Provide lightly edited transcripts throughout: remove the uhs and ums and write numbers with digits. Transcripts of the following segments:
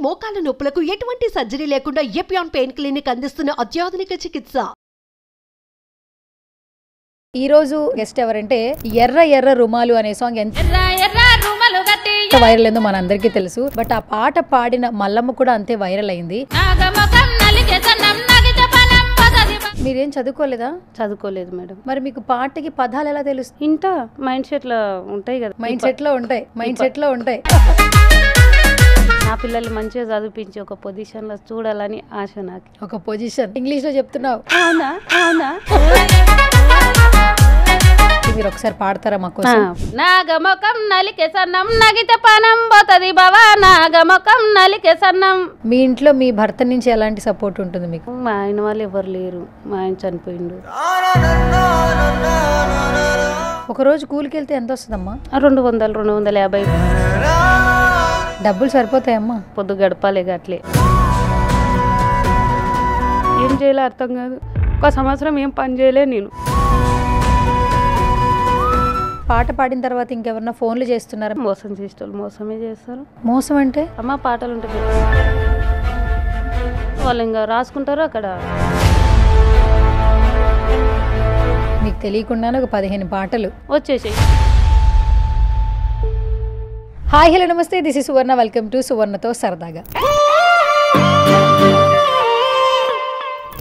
మోకాల నొప్పులకు ఎటువంటి సర్జరీ లేకుండా ఎపియాన్ పెయిన్ క్లినిక్ అందిస్తున్న అత్యాధునిక చికిత్స. ఈ రోజు గెస్ట్ ఎవరంటే ఎర్ర ఎర్ర రుమాలు అనే సాంగ్ ఎంత వైరల్ అయిందో మనందరికీ తెలుసు. బట్ ఆ పాట పాడిన మల్లమ్మ కూడా అంతే వైరల్ అయింది. మీరేం చదువుకోలేదా? చదువుకోలేదు మేడం. మరి మీకు పాటకి పదాలు ఎలా తెలుసు? ఇంట మైండ్ సెట్ లో ఉంటాయి కదా. మైండ్ సెట్ లో ఉంటాయి. నా పిల్లల్ని మంచిగా చదివించి ఒక పొజిషన్ లో చూడాలని ఆశ నాకు. ఒక పొజిషన్ ఇంగ్లీష్ లో చెప్తున్నావు? అవునా అవునా. మీరు ఒకసారి పాడతారా మా కోసం? నాగమొకం నలికే సన్నం నగితే పనం పోతది బావా, నాగమొకం నలికే సన్నం. మీ ఇంట్లో మీ భర్త నుంచి ఎలాంటి సపోర్ట్ ఉంటుంది మీకు? మా ఆయన వాళ్ళు ఎవరు లేరు, మా ఆయన చనిపోయిండు. ఒక రోజు కూలికి వెళ్తే ఎంత వస్తుందమ్మా? 200 250. డబ్బులు సరిపోతాయమ్మా? పొద్దు గడపాలి అట్లే. ఏం చేయాలో అర్థం కాదు. ఒక సంవత్సరం ఏం పని చేయలే నేను. పాట పాడిన తర్వాత ఇంకెవరన్నా ఫోన్లు చేస్తున్నారా? మోసం చేసేవాళ్ళు మోసమే చేస్తారు. మోసం అంటే? అమ్మ పాటలు ఉంటాయి వాళ్ళు ఇంకా రాసుకుంటారు అక్కడ. మీకు తెలియకుండానే ఒక 15 పాటలు వచ్చేసాయి. హాయ్ హలో నమస్తే, this is Suvarna. Welcome to సువర్ణతో సరదాగా.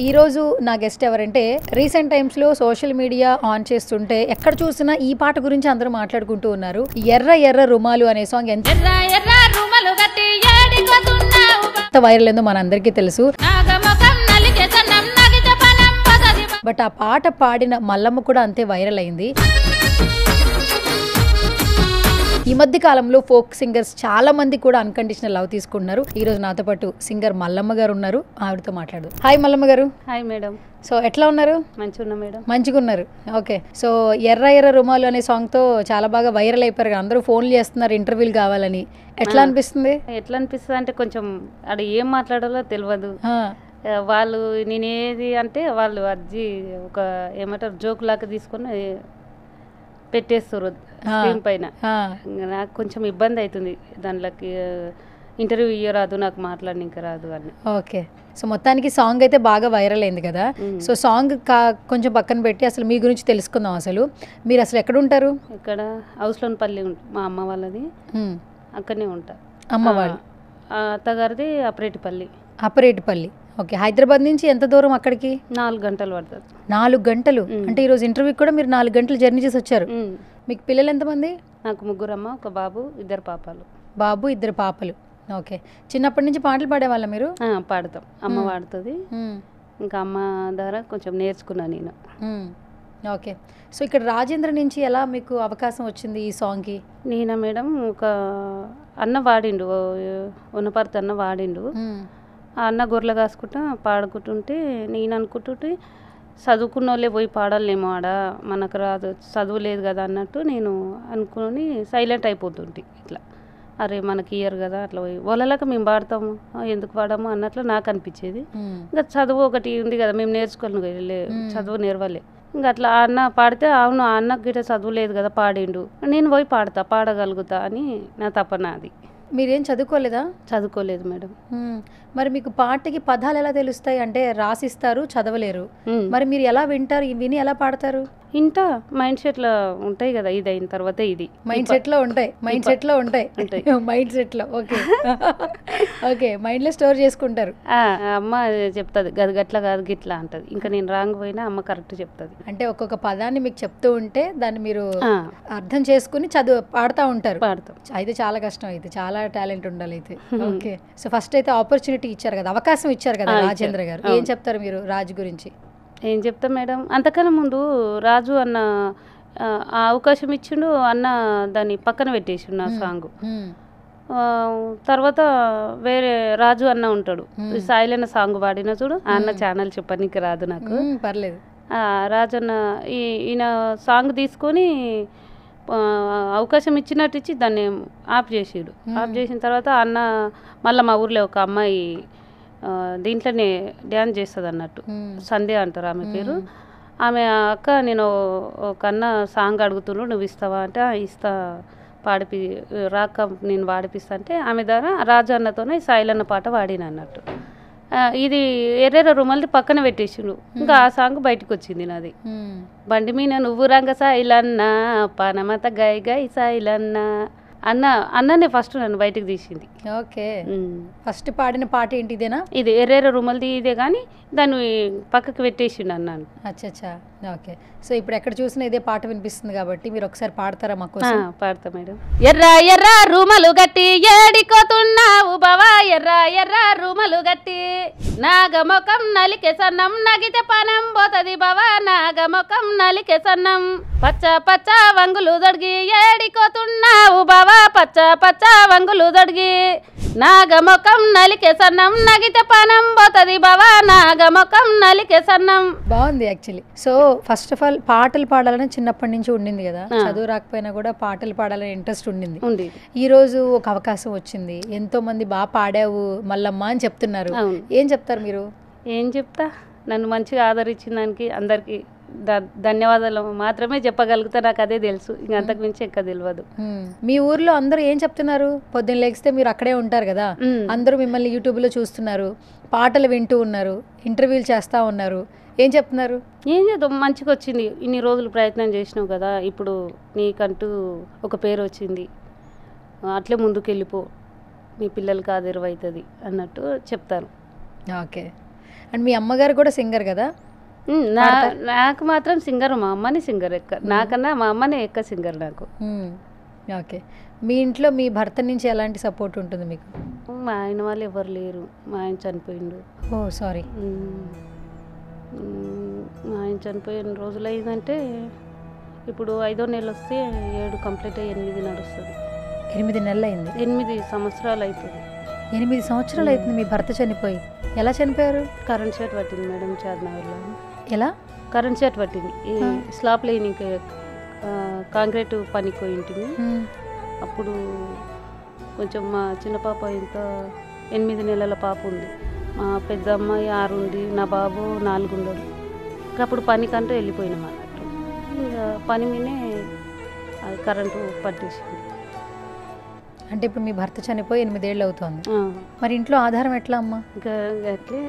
ఈరోజు నా గెస్ట్ ఎవరంటే రీసెంట్ టైమ్స్లో సోషల్ మీడియా ఆన్ చేస్తుంటే ఎక్కడ చూసినా ఈ పాట గురించి అందరూ మాట్లాడుకుంటూ ఉన్నారు. ఎర్ర ఎర్ర రుమాలు అనే సాంగ్ ఎంత వైరల్ అయిందో మనందరికీ తెలుసు. బట్ ఆ పాట పాడిన మల్లమ్మ కూడా అంతే వైరల్ అయింది. ఈ మధ్య కాలంలో ఫోక్ సింగర్స్ చాలా మంది కూడా అన్కండిషనల్ లవ్ తీసుకుంటున్నారు. ఈ రోజు నాతో పాటు సింగర్ మల్లమ్మ గారు ఉన్నారు. ఆవిడతో మాట్లాడు. హాయ్ మల్లమ్మ గారు. Hi madam. సో ఎట్లా ఉన్నారు? మంచిగా ఉన్నా మేడం. మంచిగా ఉన్నారు. ఓకే. సో ఎర్ర ఎర్ర రుమాలు అనే సాంగ్ తో చాలా బాగా వైరల్ అయిపోయారు. అందరూ ఫోన్లు చేస్తున్నారు ఇంటర్వ్యూలు కావాలని. ఎట్లా అనిపిస్తుంది? ఎట్లా అనిపిస్తుంది అంటే కొంచెం అక్కడ ఏం మాట్లాడాలో తెలియదు. వాళ్ళు నేనేది అంటే వాళ్ళు అర్జీ ఒక ఏమంటారు జోక్ లాగా తీసుకొని పెట్టేస్తారు స్క్రీన్ పైన. నాకు కొంచెం ఇబ్బంది అవుతుంది దాంట్లోకి. ఇంటర్వ్యూ ఇయ్యరాదు, నాకు మాట్లాడడానికి రాదు అని. ఓకే. సో మొత్తానికి సాంగ్ అయితే బాగా వైరల్ అయింది కదా. సో సాంగ్ కొంచెం పక్కన పెట్టి అసలు మీ గురించి తెలుసుకుందాం. అసలు మీరు అసలు ఎక్కడ ఉంటారు? ఇక్కడ హౌస్లోన్పల్లి మా అమ్మ వాళ్ళది, అక్కడనే ఉంటా. అమ్మ వాళ్ళు అత్తగారిది అపరేటిపల్లి. అపరేటిపల్లి. ఓకే. హైదరాబాద్ నుంచి ఎంత దూరం అక్కడికి? 4 గంటలు పడుతుంది. 4 గంటలు అంటే ఈరోజు ఇంటర్వ్యూకి కూడా మీరు 4 గంటలు జర్నీ చేసి వచ్చారు. మీకు పిల్లలు ఎంతమంది? నాకు 3 అమ్మ, 1 బాబు, 2 పాపాలు. బాబు 2 పాపలు. ఓకే. చిన్నప్పటి నుంచి పాటలు పాడేవాళ్ళ మీరు? పాడతాం. అమ్మ పాడుతుంది. ఇంకా అమ్మ ద్వారా కొంచెం నేర్చుకున్నా నేను. ఓకే. సో ఇక్కడ రాజేంద్ర నుంచి ఎలా మీకు అవకాశం వచ్చింది ఈ సాంగ్కి? నేనా మేడం, ఒక అన్న వాడిండు, ఉన్నపర్తి అన్న వాడిండు. ఆ అన్న గొర్రెలు కాసుకుంటా పాడుకుంటుంటే నేను అనుకుంటుంటే చదువుకున్న వాళ్ళే పోయి పాడాలేమో ఆడ, మనకు రాదు, చదువు లేదు కదా అన్నట్టు నేను అనుకుని సైలెంట్ అయిపోతుంటే ఇట్లా. అరే మనకి ఇయ్యరు కదా అట్లా పోయి వాళ్ళలాగా మేము పాడతాము, ఎందుకు పాడాము అన్నట్లు నాకు అనిపించేది. ఇంకా చదువు ఒకటి ఉంది కదా, మేము నేర్చుకోవాలి, చదువు నేర్వలే. ఇంకా అట్లా అన్న పాడితే అవును ఆ అన్నకు గిట్ట చదువు లేదు కదా పాడిండు, నేను పోయి పాడగలుగుతా అని నా తపన అది. మీరేం చదువుకోలేదా? చదువుకోలేదు మేడం. మరి మీకు పాటకి పదాలు ఎలా తెలుస్తాయి? అంటే రాసిస్తారు, చదవలేరు. మరి మీరు ఎలా వింటారు? విని ఎలా పాడతారు? ఇంట మైండ్ సెట్ లో ఉంటాయి కదా, ఇది అయిన తర్వాత ఇది మైండ్ సెట్ లో ఉంటాయి. మైండ్ సెట్ లో ఓకే. ఓకే. మైండ్ లో స్టోర్ చేసుకుంటారు. అమ్మ చెప్తుంది గది గట్లా కాదు గిట్లా అంటది. ఇంకా నేను రాంగ్ పోయినా అమ్మ కరెక్ట్ చెప్తుంది. అంటే ఒక్కొక్క పదాన్ని మీకు చెప్తూ ఉంటే దాన్ని మీరు అర్థం చేసుకుని పాడుతూ ఉంటారు. పాడతాం. అయితే చాలా కష్టం, అయితే చాలా టాలెంట్ ఉండాలి అయితే. ఓకే. సో ఫస్ట్ అయితే ఆపర్చునిటీ ఇచ్చారు కదా, అవకాశం ఇచ్చారు కదా రాజేంద్ర గారు. ఏం చెప్తారు మీరు రాజు గురించి? ఏం చెప్తా మేడం, అంతకన్నా ముందు రాజు అన్న ఆ అవకాశం ఇచ్చిండు, అన్న దాన్ని పక్కన పెట్టేసిండు నా సాంగ్. తర్వాత వేరే రాజు అన్న ఉంటాడు, సాయిలన్న సాంగ్ పాడిన చూడు, ఆ అన్న ఛానల్ చెప్పనీకి రాదు నాకు. పర్లేదు. రాజు అన్న ఈయన సాంగ్ తీసుకొని అవకాశం ఇచ్చినట్టు ఇచ్చి దాన్ని ఆఫ్ చేసాడు. ఆఫ్ చేసిన తర్వాత అన్న మళ్ళీ మా ఊర్లో ఒక అమ్మాయి దీంట్లోనే డ్యాన్స్ చేస్తుంది అన్నట్టు, సంధ్య అంటారు ఆమె పేరు. ఆమె అక్క నేను ఒక అన్న సాంగ్ అడుగుతున్నాడు, నువ్వు ఇస్తావా అంటే ఇస్తా రాక నేను పాడిపిస్తా అంటే ఆమె ద్వారా రాజు అన్నతోనే సాయిలన్న పాట పాడిన అన్నట్టు. ఇది ఎర్రెర రుమల్ది పక్కన పెట్టేసిండు. ఇంకా ఆ సాంగ్ బయటకు వచ్చింది నాది. బండి మీద నువ్వు రంగ సాయిలన్న పనమత గై గై సాయిలన్న అన్ననే ఫస్ట్ నన్ను బయటకు తీసింది. ఓకే, ఫస్ట్ పాడిన పాట ఏంటి ఇదేనా? ఇది ఎర్రెర రుమల్ది ఇదే, కానీ దాన్ని పక్కకు పెట్టేసిండు అన్నాను. అచ్చా, ఓకే. సో ఇప్పుడు ఎక్కడ చూసినా ఇదే పాట వినిపిస్తుంది కాబట్టి మీరు ఒకసారి పాడతారా మాకు? పాడతా మేడం. ఎర్ర ఎర్ర రుమలు గట్టి ఏడికోతున్నావు బావా, ఎర్ర ఎర్ర రుమలు గట్టి నాగమొఖం నలికే సన్నం నగితే పనం పోతది బావా, నాగమొఖం నలికే సన్నం పచ్చ పచ్చ వంగులు దొడిగి ఏడికోతున్నావు బావా, పచ్చ పచ్చ వంగులు దొడిగి నాగమొఖం నలికే సన్నం నగితే పనం పోతది బావా, నాగమొఖం నలికే సన్నం. బాగుంది actually. So first of all పాటలు పాడాలని చిన్నప్పటి నుంచి ఉండింది కదా, చదువు రాకపోయినా కూడా పాటలు పాడాలని ఇంట్రెస్ట్ ఉండింది. ఈ రోజు ఒక అవకాశం వచ్చింది, ఎంతో మంది బాగా పాడావు మల్లమ్మ అని చెప్తున్నారు. ఏం చెప్తారు మీరు? ఏం చెప్తా, నన్ను మంచిగా ఆదరించిన దానికి అందరికి ధన్యవాదాలు మాత్రమే చెప్పగలుగుతా. నాకు అదే తెలుసు, ఇంక అంతకు మించి ఎక్క తెలియదు. మీ ఊర్లో అందరూ ఏం చెప్తున్నారు? పొద్దున్న లేగిస్తే మీరు అక్కడే ఉంటారు కదా, అందరూ మిమ్మల్ని యూట్యూబ్లో చూస్తున్నారు, పాటలు వింటూ ఉన్నారు, ఇంటర్వ్యూలు చేస్తూ ఉన్నారు, ఏం చెప్తున్నారు? ఏం చేద్దాం, మంచిగా వచ్చింది, ఇన్ని రోజులు ప్రయత్నం చేసినావు కదా, ఇప్పుడు నీకంటూ ఒక పేరు వచ్చింది, అట్లే ముందుకు వెళ్ళిపో, మీ పిల్లలకి ఆదరవవుతుంది అన్నట్టు చెప్తారు. ఓకే. అండ్ మీ అమ్మగారు కూడా సింగర్ కదా? నాకు మాత్రం సింగర్, మా అమ్మని సింగర్ ఎక్క, నాకన్నా మా అమ్మనే ఎక్క సింగర్ నాకు. ఓకే. మీ ఇంట్లో మీ భర్త నుంచి ఎలాంటి సపోర్ట్ ఉంటుంది మీకు? మా ఆయన వాళ్ళు ఎవరు లేరు, మా ఆయన చనిపోయిండు. ఓ సారీ. మా ఆయన చనిపోయిన రోజులు అయిందంటే ఇప్పుడు 5వ నెల వస్తే 7 కంప్లీట్ అయ్యి 8 నడుస్తుంది. 8 నెలలు అయింది? 8 సంవత్సరాలు అవుతుంది. 8 సంవత్సరాలు అవుతుంది మీ భర్త చనిపోయి. ఎలా చనిపోయారు? కరెంట్ షాట్ పట్టింది మేడం చార్నగర్లో. ఎలా? కరెంట్ షాట్ పట్టింది. ఈ స్లాబ్ లైనింగ్ కాంక్రీట్ పనికి పోయింటిమి. అప్పుడు కొంచెం మా చిన్న పాప ఇంత 8 నెలల పాప ఉంది, మా పెద్ద అమ్మాయి 6 ఉంది, నా బాబు 4 ఉండడు. అప్పుడు పనికంటూ వెళ్ళిపోయినాం అన్నట్టు. ఇంకా పని మీదే అది కరెంటు పట్టేసింది. అంటే ఇప్పుడు మీ భర్త చనిపోయి 8 ఏళ్ళు అవుతుంది. మరి ఇంట్లో ఆధారం ఎట్లా అమ్మా? ఇంకా అట్లే,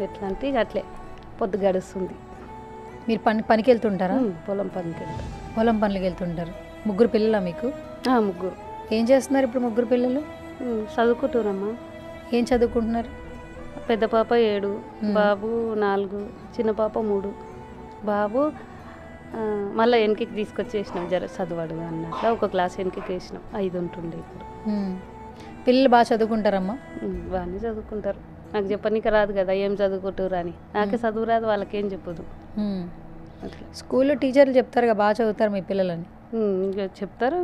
ఎట్లా అంటే ఇక అట్లే పొద్దు గడుస్తుంది. మీరు పనికి వెళ్తుంటారా? పొలం పనికి వెళ్తాం. పొలం పనులకి వెళ్తుంటారు. 3 పిల్లలా మీకు? 3. ఏం చేస్తున్నారు ఇప్పుడు 3 పిల్లలు? చదువుకుంటున్నారమ్మా. ఏం చదువుకుంటున్నారు? పెద్ద పాప 7, బాబు 4, చిన్న పాప 3. బాబు మళ్ళీ వెనక్కి తీసుకొచ్చేసినాం, చదవడు అన్నట్లా ఒక క్లాస్ వెనక్కి వేసినాం. 5 ఉంటుండే ఇప్పుడు. పిల్లలు బాగా చదువుకుంటారమ్మా? బాగానే చదువుకుంటారు. నాకు చెప్పనీకి రాదు కదా ఏం చదువుకుంటారు అని, నాకే చదువు రాదు, వాళ్ళకేం చెప్పదు. స్కూల్లో టీచర్లు చెప్తారు కదా బాగా చదువుతారు మీ పిల్లలని? ఇంకా చెప్తారు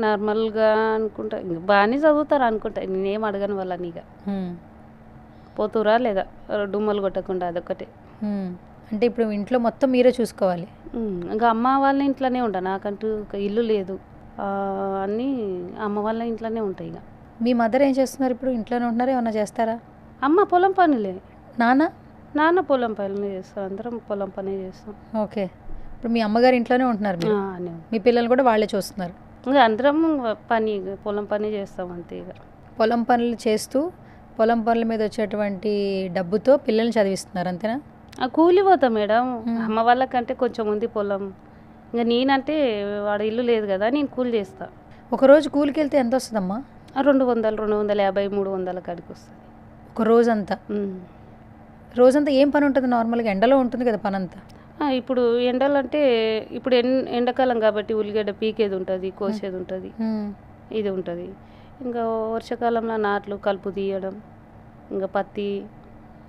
నార్మల్గా అనుకుంటా, ఇంకా బాగానే చదువుతారు అనుకుంటా. నేనేం అడగను వాళ్ళని. ఇక పోతురా లేదా డుమ్మలు కొట్టకుండా, అదొక్కటే. అంటే ఇప్పుడు ఇంట్లో మొత్తం మీరే చూసుకోవాలి? ఇంకా అమ్మ వాళ్ళ ఇంట్లోనే ఉంటా, నాకంటూ ఒక ఇల్లు లేదు, అన్నీ అమ్మ వాళ్ళ ఇంట్లోనే ఉంటాయి. ఇక మీ మదర్ ఏం చేస్తున్నారు ఇప్పుడు? ఇంట్లోనే ఉంటున్నారా, ఏమన్నా చేస్తారా? అమ్మ పొలం పనులే. నాన్న పొలం పనులు చేస్తాం, అందరం పొలం పనే చేస్తాం. ఓకే. ఇప్పుడు మీ అమ్మగారు ఇంట్లోనే ఉంటున్నారు, మీ పిల్లలు కూడా వాళ్ళే చూస్తున్నారు? ఇంకా అందరం పని, పొలం పని చేస్తాం అంతే. ఇక పొలం పనులు చేస్తూ పొలం పనుల మీద వచ్చేటువంటి డబ్బుతో పిల్లల్ని చదివిస్తున్నారు అంతేనా? కూలి పోతా మేడం, అమ్మ వాళ్ళకంటే కొంచెం ఉంది పొలం. ఇంకా నేనంటే వాడు ఇల్లు లేదు కదా, నేను కూలి చేస్తా. ఒకరోజు కూలికి వెళ్తే ఎంత వస్తుందమ్మా? 200, 250, 300 కాడికి వస్తుంది ఒక రోజంతా. రోజంతా ఏం పని ఉంటుంది నార్మల్గా? ఎండలో ఉంటుంది కదా పని అంతా. ఇప్పుడు ఎండలు అంటే ఇప్పుడు ఎండాకాలం కాబట్టి ఉల్లిగడ్డ పీకేది ఉంటుంది, కోసేది ఉంటుంది, ఇది ఉంటుంది. ఇంకా వర్షాకాలంలో నాట్లు కలుపు తీయడం, ఇంకా పత్తి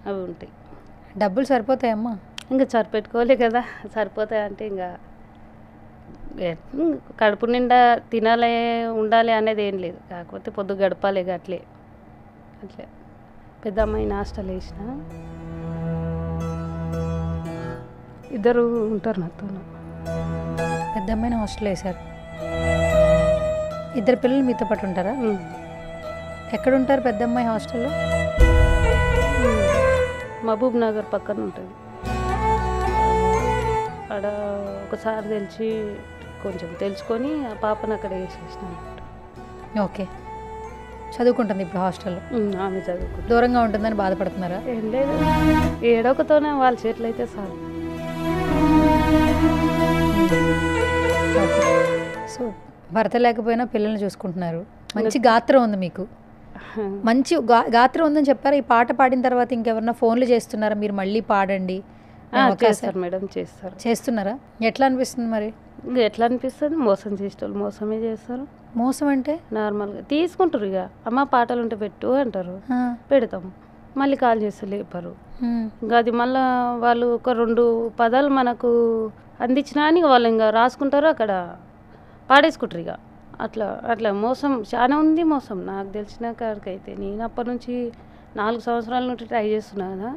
అవి ఉంటాయి. డబ్బులు సరిపోతాయమ్మా? ఇంకా సరిపెట్టుకోలే కదా, సరిపోతాయి అంటే ఇంకా కడుపు నిండా తినాలే ఉండాలి అనేది ఏం లేదు, కాకపోతే పొద్దు గడపాలి అట్లే. పెద్ద అమ్మాయిని హాస్టల్ వేసిన, 2 ఉంటారు నాతో. పెద్ద అమ్మాయిని హాస్టల్ వేశారు, 2 పిల్లలు మీతో పాటు ఉంటారా? ఎక్కడ ఉంటారు పెద్ద అమ్మాయి హాస్టల్లో? మహబూబ్ నగర్ పక్కన ఉంటుంది. అక్కడ ఒకసారి తెలిసి కొంచెం తెలుసుకొని ఆ పాపను అక్కడ వేసేసిన. ఓకే, చదువుకుంటుంది ఇప్పుడు హాస్టల్లో. ఆమె చదువుకుంటుంది. దూరంగా ఉంటుందని బాధపడుతున్నారా? ఏం లేదు, ఏడొకతోనే వాళ్ళ చేతులు అయితే చాలు. ఓకే, సో భర్త లేకపోయినా పిల్లల్ని చూసుకుంటున్నారు. మంచి గాత్రం ఉంది మీకు, మంచి గాత్రం ఉందని చెప్పారు. ఈ పాట పాడిన తర్వాత ఇంకెవరన్నా ఫోన్లు చేస్తున్నారా మీరు మళ్ళీ పాడండి? చేస్తారు మేడం, చేస్తున్నారా? ఎట్లా అనిపిస్తుంది మరి? ఇంకా ఎట్లా అనిపిస్తుంది, మోసం చేసేటోళ్ళు మోసమే చేస్తారు. మోసం అంటే నార్మల్గా తీసుకుంటారు, ఇక అమ్మ పాటలు ఉంటే పెట్టు అంటారు, పెడతాం, మళ్ళీ కాల్ చేస్తే లేపరు. ఇంకా అది మళ్ళీ వాళ్ళు ఒక 2 పదాలు మనకు అందించినా అని వాళ్ళు ఇంకా రాసుకుంటారు, అక్కడ పాడేసుకుంటారు. ఇక అట్లా అట్లా మోసం చాలా ఉంది. మోసం నాకు తెలిసిన కాడికైతే నేను అప్పటి నుంచి 4 సంవత్సరాల నుండి ట్రై చేస్తున్నా కదా.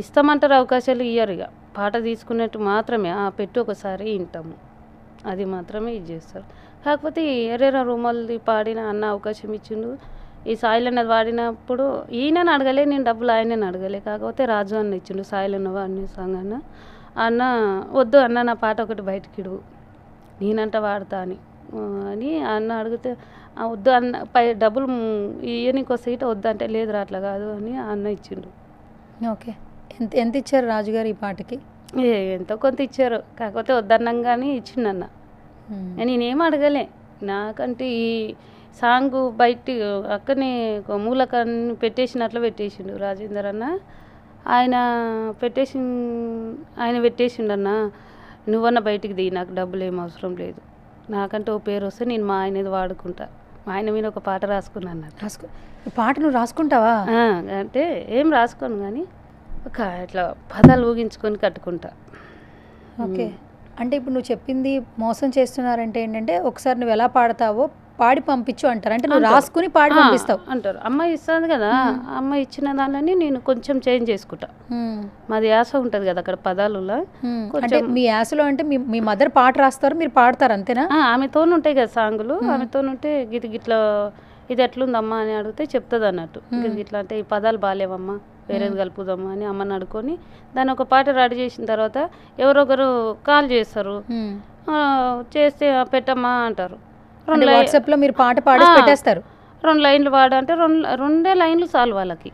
ఇస్తామంటారు, అవకాశాలు ఇయ్యరు. ఇక పాట తీసుకున్నట్టు మాత్రమే పెట్టు ఒకసారి వింటాము, అది మాత్రమే ఇది చేస్తారు. కాకపోతే ఎరేరా రూమల్ది పాడిన అన్న అవకాశం ఇచ్చిండు. ఈ సాయిల్ అన్నది వాడినప్పుడు ఈయనని అడగలే, నేను డబ్బులు ఆయనని అడగలే. కాకపోతే రాజు అన్న ఇచ్చిండు, సాయిల్ అన్న వాడిని సాంగ్ అన్న. అన్న వద్దు అన్న, నా పాట ఒకటి బయటికి ఇడువు, నేనంట వాడతా అని అన్న అడిగితే వద్దు అన్న, డబ్బులు ఇయ్యనికి వస్తే ఇట వద్దు అంటే లేదురా అట్లా కాదు అని అన్న ఇచ్చిండు. ఓకే, ఎంత ఇచ్చారు రాజుగారు ఈ పాటకి? ఎంతో కొంత ఇచ్చారు, కాకపోతే వద్దన్నాం కానీ ఇచ్చిండన్న. నేనేం అడగలే, నాకంటే ఈ సాంగ్ బయట అక్కడనే మూలకాన్ని పెట్టేసినట్లు పెట్టేసిండు రాజేందర్ అన్న. ఆయన పెట్టేసిండన్న, నువ్వన్న బయటికి దిగి, నాకు డబ్బులు ఏం అవసరం లేదు, నాకంటే ఓ పేరు వస్తే నేను మా ఆయనది వాడుకుంటా. మా ఆయన మీద ఒక పాట రాసుకున్నాను. ఈ పాట నువ్వు రాసుకుంటావా? అంటే ఏం రాసుకోను కానీ ఒక ఇట్లా పదాలు ఊగించుకొని కట్టుకుంటా. ఓకే, అంటే ఇప్పుడు నువ్వు చెప్పింది మోసం చేస్తున్నారంటే ఏంటంటే ఒకసారి నువ్వు ఎలా పాడతావో పాడి పంపించు అంటారు, అంటే నువ్వు రాసుకుని పాడి పంపిస్తావు అంటారు. అమ్మాయి ఇస్తుంది కదా, అమ్మాయి ఇచ్చిన దానిని నేను కొంచెం చేంజ్ చేసుకుంటా. మాది యాస ఉంటుంది కదా అక్కడ పదాలలో. అంటే మీ యాసలో అంటే మీ మదర్ పాట రాస్తారు, మీరు పాడతారు అంతేనా? ఆమెతో ఉంటాయి కదా సాంగులు, ఆమెతో ఉంటే గిట్లా ఇది ఎట్లుందమ్మా అని అడిగితే చెప్తుంది అన్నట్టు. ఇట్లా అంటే ఈ పదాలు బాగాలేవమ్మా, వేరేది కలుపుదమ్మా అని అమ్మని అడుకొని దాన్ని ఒక పాట రెడీ చేసిన తర్వాత ఎవరొకరు కాల్ చేస్తారు, చేస్తే పెట్టమ్మా అంటారు. వాట్సాప్లో మీరు పాట పాడి పెట్టేస్తారు. 2 లైన్లు పాడంటే 2 లైన్లు చాలు వాళ్ళకి,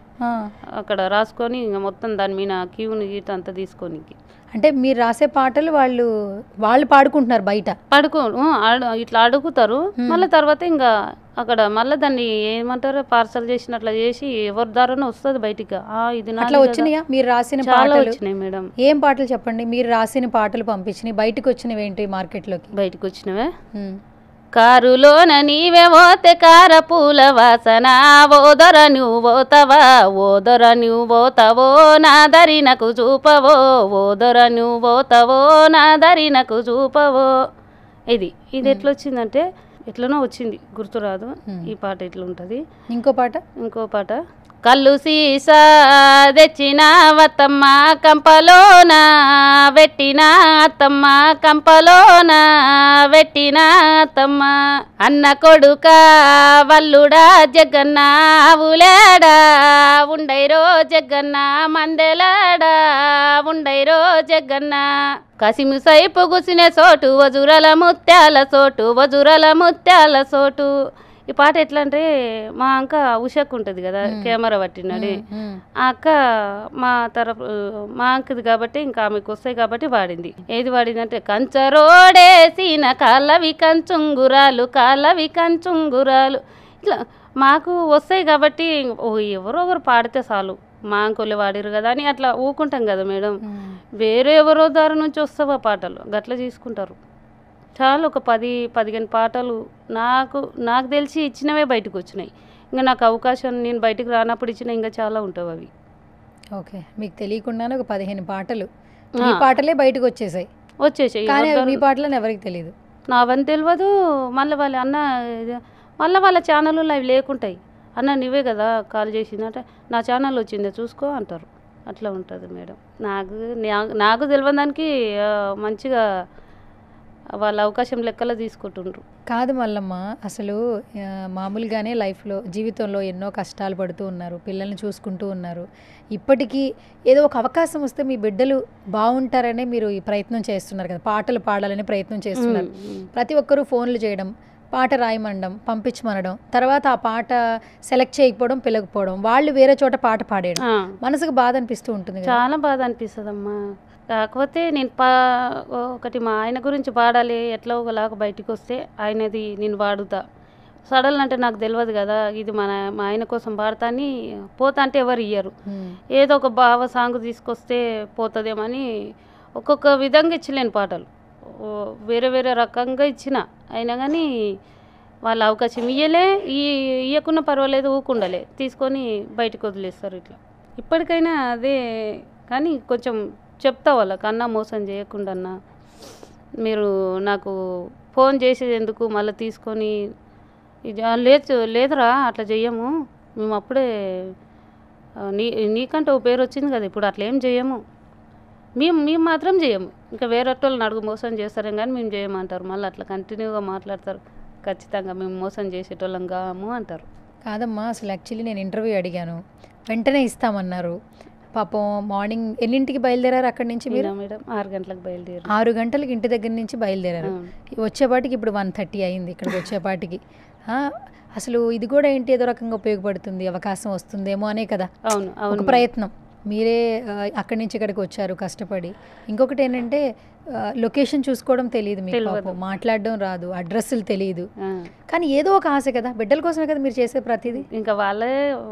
అక్కడ రాసుకొని ఇంకా మొత్తం దాని మీద క్యూని గీత అంతా తీసుకొని. అంటే మీరు రాసే పాటలు వాళ్ళు పాడుకుంటున్నారు బయట, ఇట్లా అడుగుతారు. మళ్ళీ తర్వాత ఇంకా అక్కడ మళ్ళీ దాన్ని ఏమంటారు పార్సల్ చేసినట్లా చేసి ఎవరి ద్వారానే వస్తుంది బయటికి. ఇది అట్లా వచ్చినాయా మీరు రాసిన పాటలు? వచ్చినాయి మేడం. ఏం పాటలు చెప్పండి, మీరు రాసిన పాటలు పంపించినాయి బయటకు వచ్చినవి ఏంటి మార్కెట్లోకి? బయటకు వచ్చినవే, కారులోన నీవే పోతే కార పూల వాసన, ఓదొర నువ్వు పోతావా, ఓదొర నువ్వు పోతావో నా దరి నాకు చూపవో, ఓదొర నువ్వు పోతావో నా దరి నాకు చూపవో. ఇది ఎట్లొచ్చిందంటే ఎట్లనో వచ్చింది, గుర్తురాదు. ఈ పాట ఎట్లుంటుంది. ఇంకో పాట కళ్ళు సీసా తెచ్చిన వత్తమ్మ కంపలోన వెట్టిన అత్తమ్మ, కంపలోన వెట్టిన అత్తమ్మ, అన్న కొడుక వల్లుడా జగన్న ఊలేడా, ఉండైరో జగన్న మందెలాడా, ఉండైరో జగన్న, కసిమి సైపు గుసిన చోటు వజురల ముత్యాల చోటు, వజురల ముత్యాల చోటు. ఈ పాట ఎట్లా అంటే మా అక్క ఉషకు ఉంటుంది కదా కెమెరా పట్టినాడు, ఆ అక్క మా అంకది కాబట్టి ఇంకా ఆమెకు వస్తాయి కాబట్టి వాడింది. ఏది వాడింది అంటే కంచరోడేసిన కాళ్ళవి కంచుంగురాలు, కాళ్ళవి కంచుంగురాలు. ఇట్లా మాకు వస్తాయి కాబట్టి ఎవరో ఒకరు పాడితే చాలు, మా అంకులు వాడిరు కదా అని అట్లా ఊకుంటాం కదా మేడం. వేరే ఎవరో దారి నుంచి వస్తావా పాటలు గట్లా తీసుకుంటారు. చాలా ఒక 10-15 పాటలు నాకు తెలిసి ఇచ్చినవే బయటకు వచ్చినాయి. ఇంకా నాకు అవకాశం నేను బయటకు రానప్పుడు ఇచ్చిన ఇంకా చాలా ఉంటాయి అవి. ఓకే, మీకు తెలియకుండానే ఒక 15 పాటలు మీ పాటలే బయటకు వచ్చేసాయి. కానీ మీ పాటలని ఎవరికి తెలియదు, నావని తెలియదు. మళ్ళీ వాళ్ళ ఛానల్లో అవి లేకుంటాయి. అన్న నువ్వే కదా కాల్ చేసిందంటే నా ఛానల్ వచ్చిందే చూసుకో అంటారు. అట్లా ఉంటుంది మేడం. నాకు తెలియని దానికి మంచిగా వాళ్ళ అవకాశం లెక్కలో తీసుకుంటుండ్రు. కాదు మల్లమ్మ, అసలు మామూలుగానే లైఫ్లో జీవితంలో ఎన్నో కష్టాలు పడుతూ ఉన్నారు, పిల్లల్ని చూసుకుంటూ ఉన్నారు. ఇప్పటికీ ఏదో ఒక అవకాశం వస్తే మీ బిడ్డలు బాగుంటారనే మీరు ఈ ప్రయత్నం చేస్తున్నారు కదా, పాటలు పాడాలనే ప్రయత్నం చేస్తున్నారు. ప్రతి ఒక్కరూ ఫోన్లు చేయడం, పాట రాయమనడం, పంపించమనడం, తర్వాత ఆ పాట సెలెక్ట్ చేయకపోవడం, పిలకపోవడం, వాళ్ళు వేరే చోట పాట పాడేయడం, మనసుకు బాధ అనిపిస్తూ ఉంటుంది. చాలా బాధ అనిపిస్తుంది అమ్మా. కాకపోతే నేను ఒకటి మా ఆయన గురించి పాడాలి, ఎట్లా ఒకలాగా బయటికి వస్తే ఆయనది నేను పాడుతా. సడన్ అంటే నాకు తెలియదు కదా, ఇది మా ఆయన కోసం పాడతా అని పోతా అంటే ఎవరు ఇయ్యరు. ఏదో ఒక బావ సాంగ్ తీసుకొస్తే పోతుందేమని ఒక్కొక్క విధంగా ఇచ్చలేను పాటలు, వేరే వేరే రకంగా ఇచ్చిన. అయినా కానీ వాళ్ళ అవకాశం ఇయ్యకున్నా పర్వాలేదు, ఊకుండలే, తీసుకొని బయటకు వదిలేస్తారు. ఇట్లా ఇప్పటికైనా అదే. కానీ కొంచెం చెప్తా వాళ్ళకి, అన్న మోసం చేయకుండా అన్న, మీరు నాకు ఫోన్ చేసేది ఎందుకు మళ్ళీ తీసుకొని ఇది లేదురా అట్లా చెయ్యము, మేము అప్పుడే నీకంటే ఓ పేరు వచ్చింది కదా, ఇప్పుడు అట్లా ఏం చేయము, మేము మాత్రం చేయము, ఇంకా వేరే వాళ్ళని అడుగు మోసం చేస్తారేం కానీ మేము చేయమంటారు. మళ్ళీ అట్లా కంటిన్యూగా మాట్లాడతారు. ఖచ్చితంగా మేము మోసం చేసేటోళ్ళం కాము అంటారు. కాదమ్మా, అసలు యాక్చువల్లీ నేను ఇంటర్వ్యూ అడిగాను, వెంటనే ఇస్తామన్నారు. పాపం మార్నింగ్ ఎన్నింటికి బయలుదేరారు అక్కడి నుంచి మీరు? మేడం 6 గంటలకు బయలుదేరారు. 6 గంటలకు ఇంటి దగ్గర నుంచి బయలుదేరారు. వచ్చేపాటికి ఇప్పుడు 1:30 అయింది ఇక్కడికి వచ్చేపాటికి. అసలు ఇది కూడా ఏంటి, ఏదో రకంగా ఉపయోగపడుతుంది, అవకాశం వస్తుందేమో అనే కదా ఒక ప్రయత్నం. మీరే అక్కడి నుంచి ఇక్కడికి వచ్చారు కష్టపడి. ఇంకొకటి ఏంటంటే లొకేషన్ చూసుకోవడం తెలియదు మీకు, పాపం మాట్లాడడం రాదు, అడ్రస్లు తెలియదు. కానీ ఏదో ఒక ఆశ కదా, బిడ్డల కోసమే కదా మీరు చేసే ప్రతిదీ. ఇంకా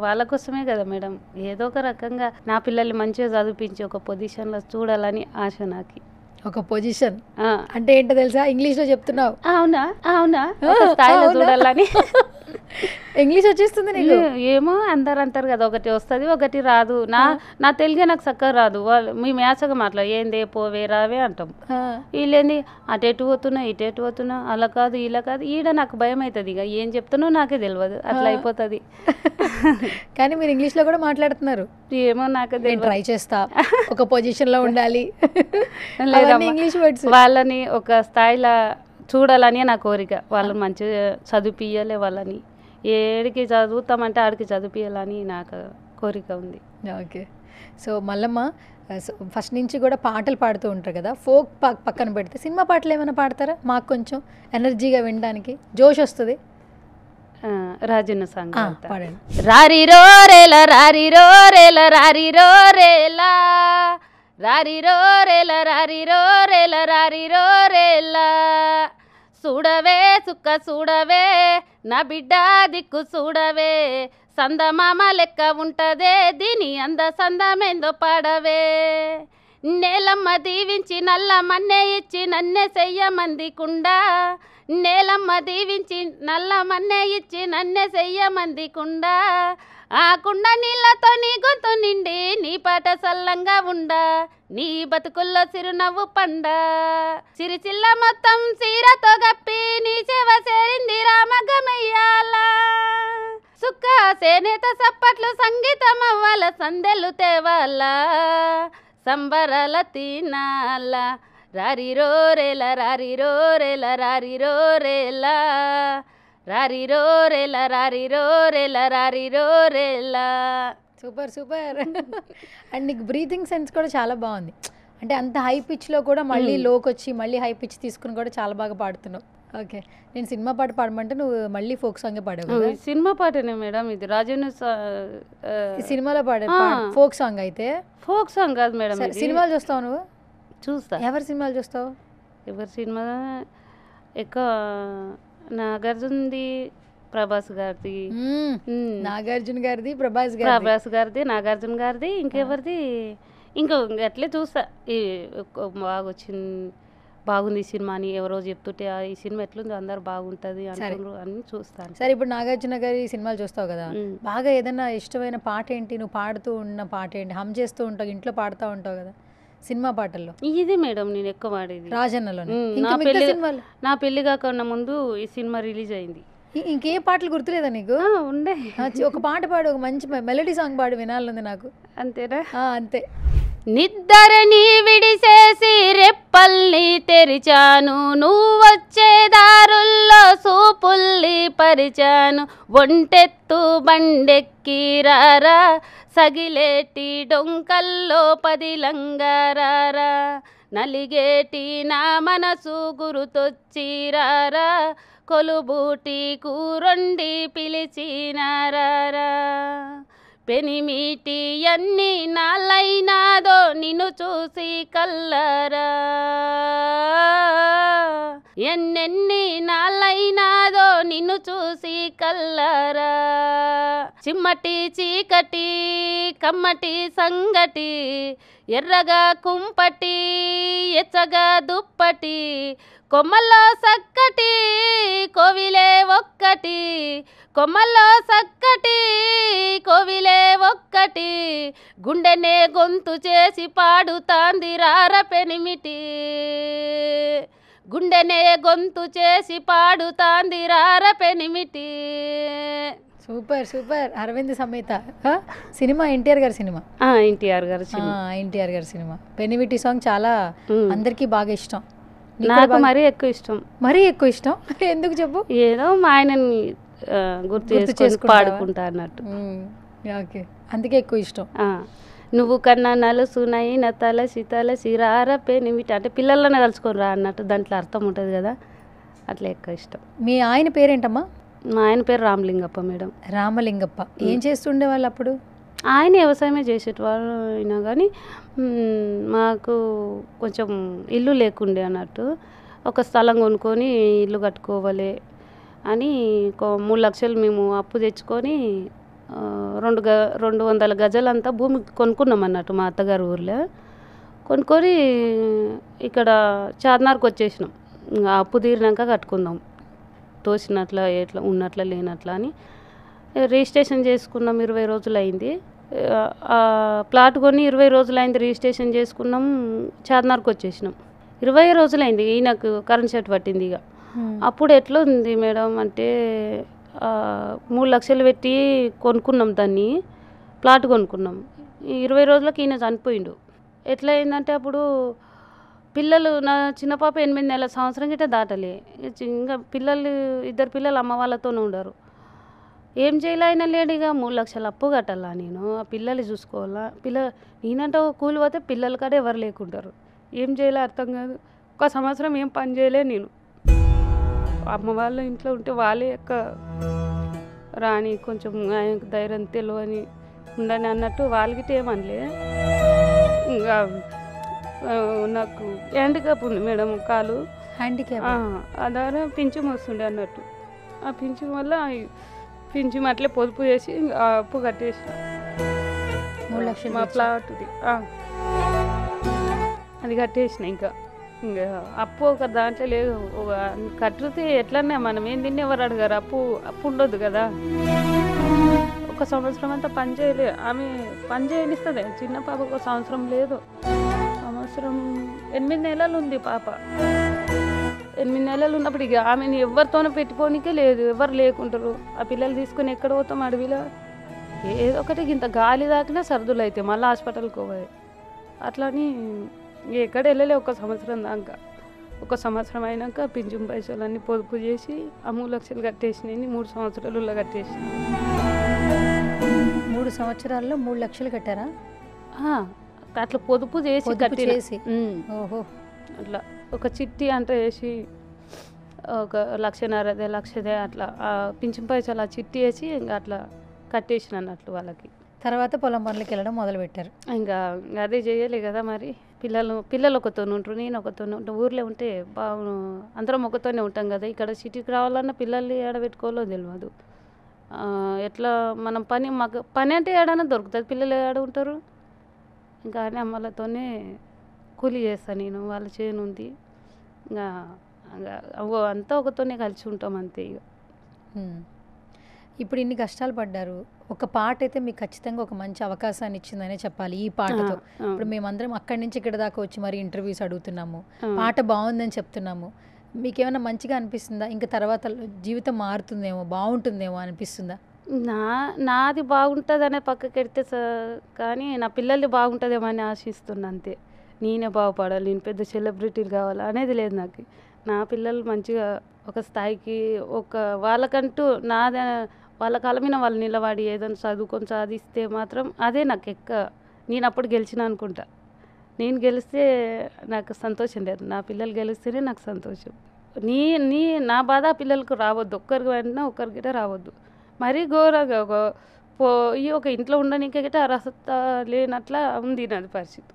వాళ్ళ కోసమే కదా మేడం. ఏదో ఒక రకంగా నా పిల్లల్ని మంచిగా చదివించి ఒక పొజిషన్లో చూడాలని ఆశ నాకు. ఒక పొజిషన్ అంటే ఏంటో తెలుసా? ఇంగ్లీష్లో చెప్తున్నావు. అవునా స్థాయిలో చూడాలని. ఇంగ్లీష్ వచ్చేస్తుంది నీకు? ఏమో అందరు అంటారు కదా, ఒకటి వస్తుంది ఒకటి రాదు. నా తెలుగే నాకు చక్కగా రాదు. వాళ్ళు మేము యాసగా మాట్లాడు ఏందే పోవే రావే అంటాం. వీళ్ళేంది అటెటు పోతున్నా ఇటెటు పోతున్నా, అలా కాదు ఇలా కాదు. ఈడ నాకు భయం అవుతుంది, ఇక ఏం చెప్తున్నా నాకే తెలియదు, అట్లా అయిపోతుంది. కానీ మీరు ఇంగ్లీష్లో కూడా మాట్లాడుతున్నారు. ఏమో నాకు ట్రై చేస్తా, ఒక పొజిషన్లో ఉండాలి. ఇంగ్లీష్ వర్డ్స్ వాళ్ళని ఒక స్థాయిలో చూడాలని నా కోరిక. వాళ్ళని మంచిగా చదివిపియాలి, వాళ్ళని ఏడికి చదువుతామంటే ఆడికి చదివిపియాలని నాకు కోరిక ఉంది. ఓకే. సో మల్లమ్మ ఫస్ట్ నుంచి కూడా పాటలు పాడుతూ ఉంటారు కదా, ఫోక్ పక్కన పెడితే సినిమా పాటలు ఏమైనా పాడతారా? మాకు కొంచెం ఎనర్జీగా వినడానికి జోష్ వస్తుంది. రాజన్న సాంగ్ పాడండి. రారిరో రేలా రారిరో రేలా రారిరో రేలా రారిరో రేలా రారిరో రేలా రారిరో రేలా, చూడవే సుక్క చూడవే నా బిడ్డ దిక్కు చూడవే, సందమామ లెక్క ఉంటదే దీని అంద సందమేందో పాడవే, నేలమ్మ దీవించి నల్ల మన్నే ఇచ్చి నన్నే చెయ్యమందికుండా, నేలమ్మ దీవించి నల్ల మన్నే ఇచ్చి నన్నే చెయ్యమందికుండా, ఆ కుండ నీళ్ళతో నీ గొంతు నిండి నీ పాట సల్లంగా ఉండా, నీ బతుకుల్లో చిరునవ్వు పండ, సిరిచిల్ల మొత్తం చీరతో గప్పి నీ చెవ చేరింది రామగమయ్యాల, సుక్క సేనేత సప్పట్లు సంగీతం అవ్వాల, సందెలు తేవాల సంబరాల తినాల, రారిరో రేలా రారిరో రేలా రారిరో రేలా రారిరో రేలా రారిరో రేలా రారిరో రేలా. Super super. అండ్ నీకు బ్రీతింగ్ సెన్స్ కూడా చాలా బాగుంది. అంటే అంత హై పిచ్లో కూడా మళ్ళీ లోకి వచ్చి మళ్ళీ హై పిచ్ తీసుకుని కూడా చాలా బాగా పాడుతున్నావు. ఓకే. నేను సినిమా పాట పాడమంటే నువ్వు మళ్ళీ ఫోక్ సాంగ్ పాడావు. సినిమా పాటనే మేడం ఇది, రాజన్న సినిమాలో పాడే ఫోక్ సాంగ్. అయితే ఫోక్ సాంగ్ కాదు మేడం. సినిమాలు చూస్తావు నువ్వు? చూస్తా. ఎవరి సినిమాలు చూస్తావు? ఎవరి సినిమా ఎక్కువ? నాగార్జునది, ప్రభాస్ గారిది. నాగార్జున గారిది, ప్రభాస్ గారిది, నాగార్జున గారిది, ఇంకెవరిది ఇంకా అట్లే చూస్తా. బాగుంది ఈ సినిమా అని ఎవరో చెప్తుంటే ఈ సినిమా ఎట్లుంది అందరు బాగుంటుంది అంటారు అని చూస్తాను. సరే, ఇప్పుడు నాగార్జున గారి సినిమాలు చూస్తావు కదా, బాగా ఏదైనా ఇష్టమైన పాట ఏంటి? నువ్వు పాడుతూ ఉన్న పాట ఏంటి? హమ్ చేస్తూ ఉంటావు, ఇంట్లో పాడుతూ ఉంటావు కదా సినిమా పాటల్లో? ఇది మేడం నేను ఎక్కువ పాడేది రాజన్నలో. నా పెళ్లి కాకుండా ముందు ఈ సినిమా రిలీజ్ అయింది. ఇంకే పాటలు గుర్తులేదా నీకు? ఉండే. ఒక పాట పాడు, ఒక మంచి మెలోడీ సాంగ్ పాడు, వినాలంది నాకు. అంతేనా? అంతే. నిద్దరని విడిసేసి రెప్పల్ని తెరిచాను, నువ్వు వచ్చే దారుల్లో సూపుల్ని పరిచాను. ఒంటెత్తు బండెక్కి రారా, సగిలేటి డొంకల్లో పదిలంగారారా, నలిగేటి నా మనసు గురుతొచ్చిరారా, కొలుబూటి కూరొండి పిలిచినారారా. పెనిమిటి ఎన్ని నాళ్ళైనాదో నిన్ను చూసి కల్లరా, ఎన్నెన్ని నాళ్ళైనాదో నిన్ను చూసి కల్లరా. చిమ్మటి చీకటి కమ్మటి సంగటి, ఎర్రగా కుంపటి ఎచ్చగా దుప్పటి, కొమ్మల్లో సక్కటి కోవిలే ఒక్కటి, కొమ్మల్లో సక్కటి కోవిలే ఒక్కటి, గుండెనే గొంతు చేసి పాడుతాంది రార పెనిమిటి, గుండెనే గొంతు చేసి పాడుతాంది రార పెనిమిటి. Super super. అరవింద్ సమేత సినిమా ఎన్టీఆర్ గారి సినిమా. ఎన్టీఆర్ గారి ఎన్టీఆర్ గారి సినిమా. పెనిమిటి సాంగ్ చాలా అందరికీ బాగా ఇష్టం. నాకు మరీ ఎక్కువ ఇష్టం. మరీ ఎక్కువ ఇష్టం ఎందుకు చెప్పు? ఏదో మా ఆయనని గుర్తు చేసుకొని పాడుకుంటా అన్నట్టు. ఓకే, అందుకే ఎక్కువ ఇష్టం. నువ్వు కన్నా నలుసునైన తలసి తలసి రార పెనిమిటి అంటే పిల్లలనే కలుసుకొని రా అన్నట్టు దాంట్లో అర్థం ఉంటుంది కదా, అట్లా ఎక్కువ ఇష్టం. మీ ఆయన పేరేంటమ్మా? మా ఆయన పేరు రామలింగప్ప మేడం. రామలింగప్ప. ఏం చేస్తుండే వాళ్ళు అప్పుడు? ఆయన వ్యవసాయమే చేసేటవారు అయినా కానీ మాకు కొంచెం ఇల్లు లేకుండే అన్నట్టు, ఒక స్థలం కొనుక్కొని ఇల్లు కట్టుకోవాలి అని 3 లక్షలు మేము అప్పు తెచ్చుకొని 200 గజలంతా భూమి కొనుక్కున్నాం అన్నట్టు మా అత్తగారు ఊర్లో. కొనుక్కొని ఇక్కడ చార్మినార్కి వచ్చేసినాం. ఇంకా అప్పు తీరినాక కట్టుకుందాం, తోసినట్ల ఎట్లా ఉన్నట్ల లేనట్లా అని రిజిస్ట్రేషన్ చేసుకున్నాం. 20 రోజులు అయింది. ప్లాట్ కొని 20 రోజులు అయింది, రిజిస్ట్రేషన్ చేసుకున్నాం. చార్మినార్కి వచ్చేసినాం. 20 రోజులు అయింది. ఈయనకు కరెంట్ షాట్ పట్టింది. ఇక అప్పుడు ఎట్లా ఉంది మేడం అంటే 3 లక్షలు పెట్టి కొనుక్కున్నాం దాన్ని, ప్లాట్ కొనుక్కున్నాం. 20 రోజులకు ఈయన చనిపోయిండు. ఎట్లా అయిందంటే అప్పుడు పిల్లలు, నా చిన్న పాప 8 నెలల సంవత్సరం గిట్ట దాటలే. ఇంకా పిల్లలు 2 పిల్లలు అమ్మ వాళ్ళతోనే ఉండరు. ఏం చేయాలి, ఆయన లేడు. ఇక 3 లక్షలు అప్పు కట్టాలా నేను, ఆ పిల్లలు చూసుకోవాలా. నేనంటే కూలి పోతే పిల్లల కాడ ఎవరు లేకుంటారు. ఏం చేయాలో అర్థం కాదు. 1 సంవత్సరం ఏం పని చేయలే నేను. అమ్మ వాళ్ళ ఇంట్లో ఉంటే వాళ్ళే రాని కొంచెం ఆయనకు ధైర్యం తెలియని ఉండని అన్నట్టు వాళ్ళకిటే ఏమనలే. ఇంకా నాకు హ్యాండిక్యాప్ ఉంది మేడం, కాలు హ్యాండిక్యాప్. అదారా పింఛం వస్తుండే అన్నట్టు. ఆ పింఛం వల్ల పింఛం అట్లే పొదుపు చేసి అప్పు కట్టేసి 3 లక్షలు మా ప్లాట్ది అది కట్టేసిన. ఇంకా అప్పు ఒక దాంట్లో లేదు. కట్టుతే ఎట్లన్నా మనం ఏం తిని ఎవరు అడగారు, అప్పు ఉండొద్దు కదా. 1 సంవత్సరం అంతా పని చేయలే. ఆమె పని చేయనిస్తుంది. చిన్న పాపకు 1 సంవత్సరం లేదు, సంవత్సరం 8 నెలలు ఉంది పాప. 8 నెలలు ఉన్నప్పుడు ఇక ఆమెను ఎవరితోనూ పెట్టుకోనికే లేదు, ఎవరు లేకుంటారు. ఆ పిల్లలు తీసుకొని ఎక్కడ పోతాం అడవిలో, ఏదో ఒకటి ఇంత గాలి దాకినా సర్దులు అయితే మళ్ళీ హాస్పిటల్కి పోవాలి. అట్లని ఎక్కడ వెళ్ళలే 1 సంవత్సరం దాకా. 1 సంవత్సరం అయినాక పింఛన్ పైసలన్నీ పొదుపు చేసి ఆ 3 లక్షలు కట్టేసినాయి. 3 సంవత్సరాలలో కట్టేసిన. 3 సంవత్సరాల్లో 3 లక్షలు కట్టారా? అట్లా పొదుపు చేసి కట్టేసి. ఓహో. అట్లా ఒక చిట్టి అంతా వేసి 1,50,000 లక్షదే అట్లా పింఛన్ పైసలు ఆ చిట్టి వేసి ఇంకా అట్లా కట్టేసిన అన్నట్లు వాళ్ళకి. తర్వాత పొలం పనులకి వెళ్ళడం మొదలుపెట్టారు. ఇంకా అదే చేయలే కదా మరి. పిల్లలు ఒకతోనే ఉంటారు, నేను ఒకతోనే ఉంటాను. ఊర్లో ఉంటే బాగు అందరం ఒకతోనే ఉంటాం కదా. ఇక్కడ సిటీకి రావాలన్నా పిల్లల్ని ఏడబెట్టుకోవాలో తెలియదు. ఎట్లా మనం పని అంటే ఏడైనా దొరుకుతుంది, పిల్లలు ఏడ ఉంటారు. ఇంకా అని అమ్మలతోనే కూలి చేస్తాను నేను. వాళ్ళ చేను ఉంది, ఇంకా అంతా ఒకతోనే కలిసి ఉంటాం అంతే. ఇక ఇప్పుడు ఇన్ని కష్టాలు పడ్డారు, ఒక పాట అయితే మీకు ఖచ్చితంగా ఒక మంచి అవకాశాన్ని ఇచ్చిందనే చెప్పాలి. ఈ పాటతో ఇప్పుడు మేమందరం అక్కడి నుంచి ఇక్కడ దాకా వచ్చి మరి ఇంటర్వ్యూస్ అడుగుతున్నాము, పాట బాగుందని చెప్తున్నాము. మీకేమైనా మంచిగా అనిపిస్తుందా? ఇంకా తర్వాత జీవితం మారుతుందేమో, బాగుంటుందేమో అనిపిస్తుందా? నాది బాగుంటుందనే పక్కకెడితే కానీ నా పిల్లల్ని బాగుంటుందేమో అని ఆశిస్తున్నా అంతే. నేనే బాగుపడాలి, నేను పెద్ద సెలబ్రిటీలు కావాలి అనేది లేదు నాకు. నా పిల్లలు మంచిగా ఒక స్థాయికి వాళ్ళకంటూ వాళ్ళ కాళ్ళ మీద వాళ్ళు నిలబడి ఏదైనా చదువుకొని సాధిస్తే మాత్రం అదే నాకు నేను అప్పుడు గెలిచిన అనుకుంటా. నేను గెలిస్తే నాకు సంతోషం లేదు, నా పిల్లలు గెలిస్తేనే నాకు సంతోషం. నా బాధ పిల్లలకు రావద్దు, ఒక్కరికి వెంటనే ఒక్కరికి రావద్దు. మరీ ఘోరంగా పోయి ఒక ఇంట్లో ఉండడానికి గిట్ట అర్హత లేనట్లా ఉంది నాది పరిస్థితి.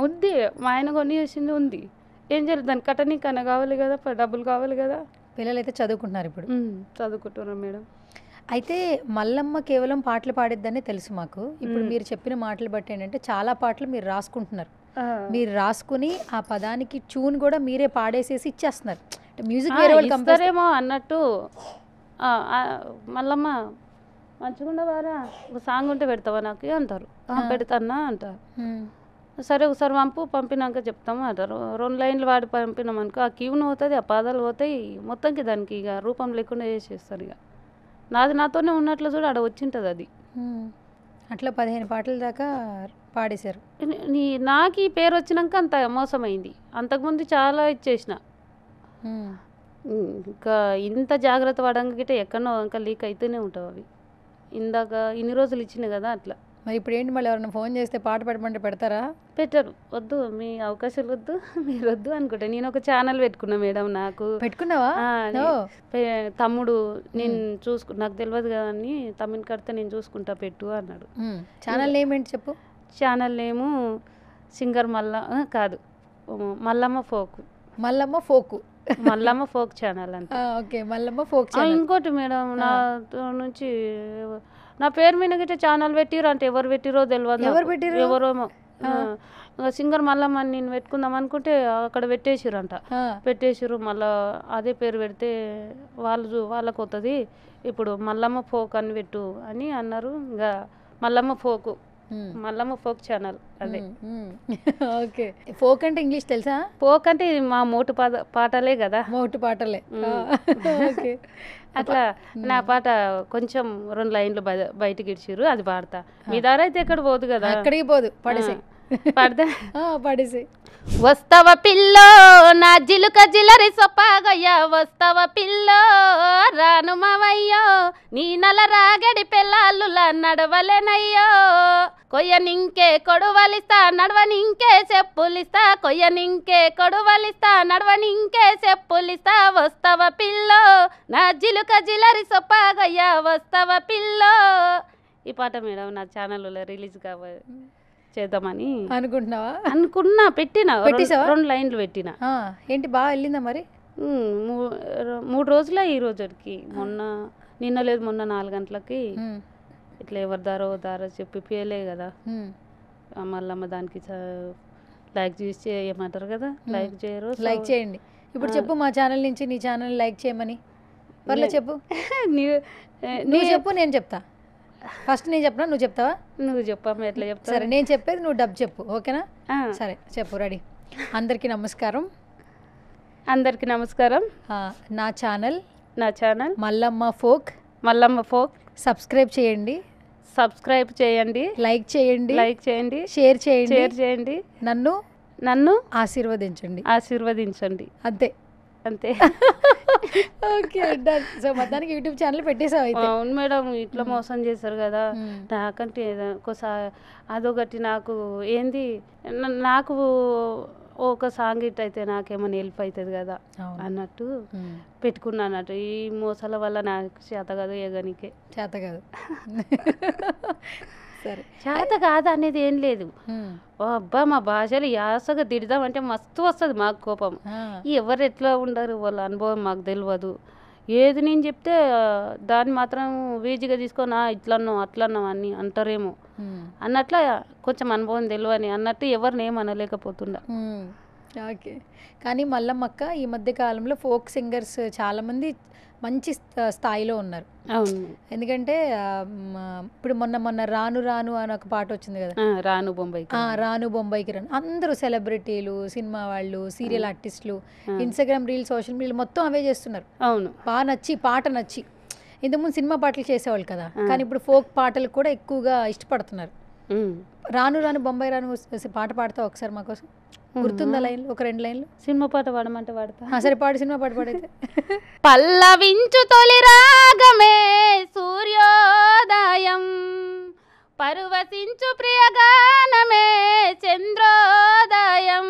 ఉంది, మా ఆయన కొని చేసింది ఉంది, ఏం చేయాలి దాన్ని కట్టనీకన్నా కావాలి కదా, డబ్బులు కావాలి కదా. పిల్లలు అయితే చదువుకుంటున్నారు ఇప్పుడు? చదువుకుంటున్నారు మేడం. అయితే మల్లమ్మ కేవలం పాటలు పాడిద్దని తెలుసు మాకు. ఇప్పుడు మీరు చెప్పిన మాటలు బట్టి ఏంటంటే చాలా పాటలు మీరు రాసుకుంటున్నారు. మీరు రాసుకుని ఆ పదానికి ట్యూన్ కూడా మీరే పాడేసేసి ఇచ్చేస్తున్నారు. మ్యూజిక్ వేరే వాళ్ళు కంపోజరేమో అన్నట్టు మల్లమ్మ మంచిగుండవారా ఒక సాంగ్ ఉంటే పెడతావా నాకు అంటారు. పెడతానా అంటారు. సరే ఒకసారి పంపినాక చెప్తాము అంటారు. 2 లైన్లు వాడి పంపినామనుకో ఆ క్యూన్ పోతుంది, ఆ పాదాలు పోతాయి, మొత్తంకి దానికి ఇక రూపం లేకుండా చేసేస్తారు. ఇక నాతోనే ఉన్నట్లు చూడ ఆడ వచ్చింటుంది అది. అట్లా 15 పాటల దాకా పాడేశారు. నాకు ఈ పేరు వచ్చినాక అంత మోసమైంది. అంతకుముందు చాలా ఇచ్చేసిన. ఇంకా ఇంత జాగ్రత్త పడంగా గిట్ట ఎక్కడో ఇంకా లీక్ అయితేనే ఉంటావు అవి. ఇందాక ఇన్ని రోజులు ఇచ్చినాయి కదా అట్లా. మరి ఇప్పుడు ఏంటి, మళ్ళీ ఎవరైనా ఫోన్ చేస్తే పాట పెట్టమంటే పెడతారా? పెట్టరు, వద్దు, మీ అవకాశాలు వద్దు, మీరు వద్దు అనుకుంటా. నేను ఒక ఛానల్ పెట్టుకున్నా మేడం. నాకు పెట్టుకున్నావా? తమ్ముడు నేను నాకు తెలియదు కదా అని తమ్ముని కడితే నేను చూసుకుంటా పెట్టు అన్నాడు. ఛానల్ నేమ్ ఏంటి చెప్పు? ఛానల్ నేము సింగర్ కాదు Mallamma folk. Mallamma folk, Mallamma folk channel అంతే. Okay, Mallamma folk. ఇంకోటి మేడం, నా నుంచి నా పేరు మీద గిట్ట ఛానల్ పెట్టిరు అంటే ఎవరు పెట్టిరో తెలియదు. ఎవరేమో సింగర్ మల్లమ్మ నేను పెట్టుకుందాం అనుకుంటే అక్కడ పెట్టేసిరంట. పెట్టేసిరు. మళ్ళీ అదే పేరు పెడితే వాళ్ళకు వస్తుంది, ఇప్పుడు మల్లమ్మ ఫోక్ అని పెట్టు అని అన్నారు. ఇంకా Mallamma folk, Mallamma folk channel అదే. ఓకే, ఫోక్ అంటే ఇంగ్లీష్ తెలుసా? ఫోక్ అంటే మా మోటు పాటలే కదా. మోటు పాటలే. ఓకే, అట్లా నా పాట కొంచెం 2 లైన్లు బయటకి ఇడిచిరు, అది పాడతా. మీ దారి అయితే ఎక్కడ పోదు కదా. అక్కడికి పోదు, పడేసి పాడతా. పడేసి. వస్తవ పిల్లో నా జిలుక జిలరి సొప్పాగయ్యా, వస్తవ పిల్లో రాను మావయ్యో, నీ నల రాగడి పెళ్ళాళ్ళులా నడవలేనయ్యో, కొయ్యనింకే కొడువలిస్తా నడవనింకే చెప్పులిస్తా, కొయ్యనింకే కొడువలిస్తా నడవనింకే చెప్పులిస్తా, వస్తవ పిల్లో నా జిలుక జిలరి సొప్పాగయ్యా, వస్తవ పిల్లో. ఈ పాట మేడం నా ఛానల్లో రిలీజ్ చేద్దామని అనుకున్నా. పెట్టిన 2 లైన్లు పెట్టిన. ఏంటి బాగా వెళ్ళిందా మరి? 3 రోజులే. ఈ రోజుకి నిన్న లేదు, మొన్న 4 గంటలకి ఇట్లా ఎవరి దారో చెప్పిలే కదా. మల్లమ్మ దానికి లైక్ చేసి చేయమంటారు కదా, లైక్ చేయరు. లైక్ చేయండి. ఇప్పుడు చెప్పు మా ఛానల్ నుంచి నీ ఛానల్ లైక్ చేయమని. పర్లే చెప్పు. నువ్వు చెప్పు, నేను చెప్తా. ఫస్ట్ నేను చెప్పనా, నువ్వు చెప్తావా? నువ్వు చెప్పమ్మా, ఎట్లా చెప్తా? సరే, నేను చెప్పేది నువ్వు డబ్ చెప్పు, ఓకేనా? సరే చెప్పు, రెడీ. అందరికీ నమస్కారం. అందరికీ నమస్కారం. నా ఛానల్ మల్లమ్మ ఫోక్. సబ్స్క్రైబ్ చేయండి, లైక్ చేయండి, షేర్ చేయండి, నన్ను ఆశీర్వదించండి. అంతే. Okay, done. సో మొత్తానికి యూట్యూబ్ ఛానల్ పెట్టేసావు అయితే? అవును మేడం, ఇట్లా మోసం చేశారు కదా. నాకంటే ఒకసారి అదొకటి నాకు ఏంది, నాకు ఒక సాంగ్ ఇట్ అయితే నాకేమైనా హెల్ప్ అవుతుంది కదా అన్నట్టు పెట్టుకున్నా అన్నట్టు. ఈ మోసాల వల్ల నాకు చేత కాదు, ఎగనికే చేత కాదు. సరే, చేత కాదు అనేది ఏం లేదు. అబ్బా మా భాషలు యాసగా తిడదామంటే మస్తు వస్తుంది మాకు కోపం. ఎవరు ఎట్లా ఉండరు, వాళ్ళ అనుభవం మాకు తెలియదు. ఏది నేను చెప్తే దాన్ని మాత్రం వీజీగా తీసుకొని ఇట్లన్నాం అట్లన్నాం అని అంటారేమో అన్నట్ల కొంచెం అనుభవం తెలియని అన్నట్టు ఎవరిని ఏమనలేకపోతుండా. ఓకే, కానీ మల్లమ్మక్క ఈ మధ్య కాలంలో ఫోక్ సింగర్స్ చాలామంది మంచి స్థాయిలో ఉన్నారు. అవును, ఎందుకంటే ఇప్పుడు మొన్న రాను రాను అని ఒక పాట వచ్చింది కదా, రాను బొంబాయికి రాను. అందరూ సెలబ్రిటీలు, సినిమా వాళ్ళు, సీరియల్ ఆర్టిస్టులు, ఇన్స్టాగ్రామ్ రీల్స్, సోషల్ మీడియా మొత్తం అవే చేస్తున్నారు. అవును, బాగా నచ్చి పాట నచ్చి. ఇంతకుముందు సినిమా పాటలు చేసేవాళ్ళు కదా, కానీ ఇప్పుడు ఫోక్ పాటలు కూడా ఎక్కువగా ఇష్టపడుతున్నారు. రాను రాను బొంబాయి రాను పాట పాడతావు ఒకసారి మాకోసం? గుర్తుందా లైన్లు, ఒక 2 లైన్లు? సినిమా పాట పాడమంటే పాడతా. సరే పాడు, సినిమా పాట పాడైతే. పల్లవించు తొలి రాగమే సూర్యోదయం, పరువశించు ప్రియగానమే చంద్రోదయం,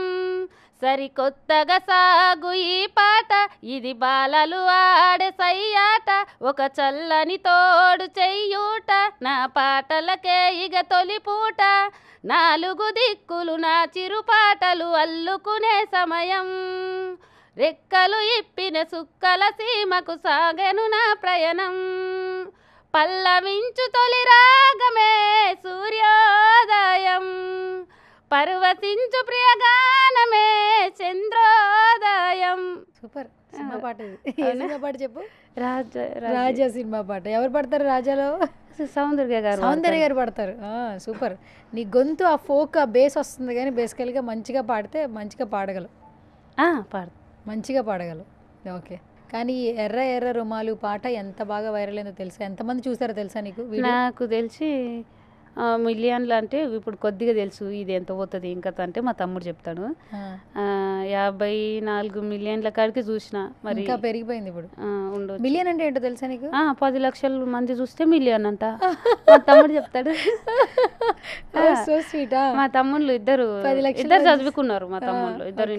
సరికొత్తగా సాగు ఈ పాట ఇది బాలలు ఆడే సయ్యాట, ఒక చల్లని తోడు చెయ్యూట నా పాటలకే ఇగ తొలి పూట, 4 దిక్కులు నా చిరుపాటలు అల్లుకునే సమయం, రెక్కలు ఇప్పిన సుక్కల సీమకు సాగెను నా ప్రయాణం, పల్లవించు తొలి రాగమే సూర్యోదయం, పర్వతించు ప్రియగానమే చంద్రోదయం. సూపర్ సినిమా పాట ఇది. ఏ సినిమా పాట చెప్పు? రాజా సినిమా పాట. ఎవరు పడతారు రాజాలో? సౌందర్య గారు పడతారు. సూపర్. నీ గొంతు ఆ ఫోక్ ఆ బేస్ వస్తుంది, కానీ బేసికల్గా మంచిగా పాడితే మంచిగా పాడగలవు. మంచిగా పాడగలవు. ఓకే. కానీ ఎర్ర ఎర్ర రుమాలు పాట ఎంత బాగా వైరల్ అయిందో తెలుసా? ఎంతమంది చూసారో తెలుసా నీకు? నాకు తెలిసి మిలియన్లు అంటే ఇప్పుడు కొద్దిగా తెలుసు, ఇది ఎంత పోతుంది ఇంకా అంటే మా తమ్ముడు చెప్తాడు. 54 మిలియన్ల కాడికి చూసిన. మరి ఇంకా పెరిగిపోయింది ఇప్పుడు. ఉండొచ్చు. మిలియన్ అంటే ఏంటో తెలుసా నీకు? 10 లక్షల మంది చూస్తే మిలియన్ అంట మా తమ్ముడు చెప్తాడు. So sweet. మా తమ్ముళ్ళు ఇద్దరు చదువుకున్నారు. మా తమ్ముళ్ళు ఇద్దరు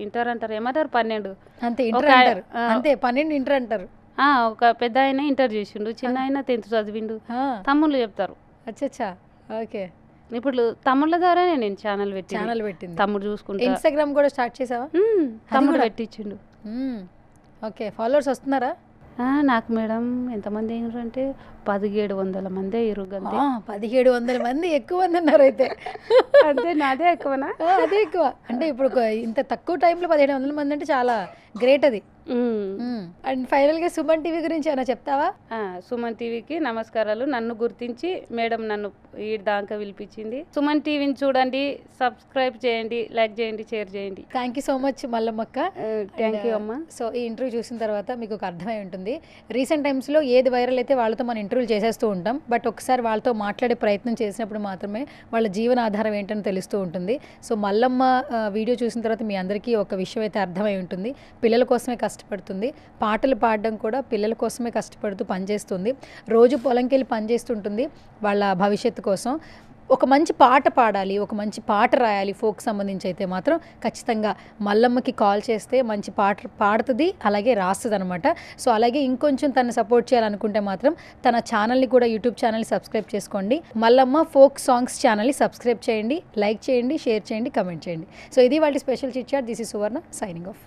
ఇంటర్ అంటారు, ఏమంటారు 12. అంతే ఇంటర్ అంటారు. అంతే 12 ఇంటర్ అంటారు. ఒక పెద్ద ఆయన ఇంటర్ చేసిండు, చిన్న ఆయన 10th చదివిండు. తమ్ముళ్ళు చెప్తారు. అచ్చా, ఓకే. ఇప్పుడు తమ్ముళ్ళ ద్వారానే నేను ఛానల్ పెట్టింది. తమ్ముడు చూసుకుంటా. ఇన్స్టాగ్రామ్ కూడా స్టార్ట్ చేసావా? తమ్ముడు పెట్టించిండు. ఓకే. ఫాలోవర్స్ వస్తున్నారా? నాకు మేడం ఎంతమంది అంటే 1700 మంది అయ్యారు. 1700 మంది ఎక్కువ మంది ఉన్నారు అయితే. అంతే, నాదే ఎక్కువనా? అదే ఎక్కువ. అంటే ఇప్పుడు ఇంత తక్కువ టైంలో 1700 మంది అంటే చాలా గ్రేట్ అది. అండ్ ఫైనల్గా సుమన్ టీవీ గురించి ఏమైనా చెప్తావా? సుమన్ టీవీకి నమస్కారాలు. నన్ను గుర్తించి మేడం నన్ను ఈ దాకా పిలిపించింది. సుమన్ టీవీని చూడండి, సబ్స్క్రైబ్ చేయండి, లైక్ చేయండి, షేర్ చేయండి. థ్యాంక్ యూ సో మచ్ మల్లమ్మక్క. థ్యాంక్ యూ అమ్మ. సో ఈ ఇంటర్వ్యూ చూసిన తర్వాత మీకు ఒక అర్థమై ఉంటుంది. రీసెంట్ టైమ్స్లో ఏది వైరల్ అయితే వాళ్ళతో మనం ఇంటర్వ్యూలు చేసేస్తూ ఉంటాం. బట్ ఒకసారి వాళ్ళతో మాట్లాడే ప్రయత్నం చేసినప్పుడు మాత్రమే వాళ్ళ జీవనాధారం ఏంటని తెలుస్తూ ఉంటుంది. సో మల్లమ్మ వీడియో చూసిన తర్వాత మీ అందరికీ ఒక విషయం అయితే అర్థమై ఉంటుంది. పిల్లల కోసమే కష్టపడుతుంది. పాటలు పాడడం కూడా పిల్లల కోసమే కష్టపడుతూ పనిచేస్తుంది. రోజు పొలంకి వెళ్ళి పనిచేస్తుంటుంది వాళ్ళ భవిష్యత్తు కోసం. ఒక మంచి పాట పాడాలి, ఒక మంచి పాట రాయాలి ఫోక్ సంబంధించి అయితే మాత్రం ఖచ్చితంగా మల్లమ్మకి కాల్ చేస్తే మంచి పాట పాడుతుంది, అలాగే రాస్తుంది అనమాట. సో అలాగే ఇంకొంచెం తను సపోర్ట్ చేయాలనుకుంటే మాత్రం తన ఛానల్ని కూడా యూట్యూబ్ ఛానల్ని సబ్స్క్రైబ్ చేసుకోండి. మల్లమ్మ ఫోక్ సాంగ్స్ ఛానల్ని సబ్స్క్రైబ్ చేయండి, లైక్ చేయండి, షేర్ చేయండి, కమెంట్ చేయండి. సో ఇది వాళ్ళ special chit chat. This is Suvarna signing of.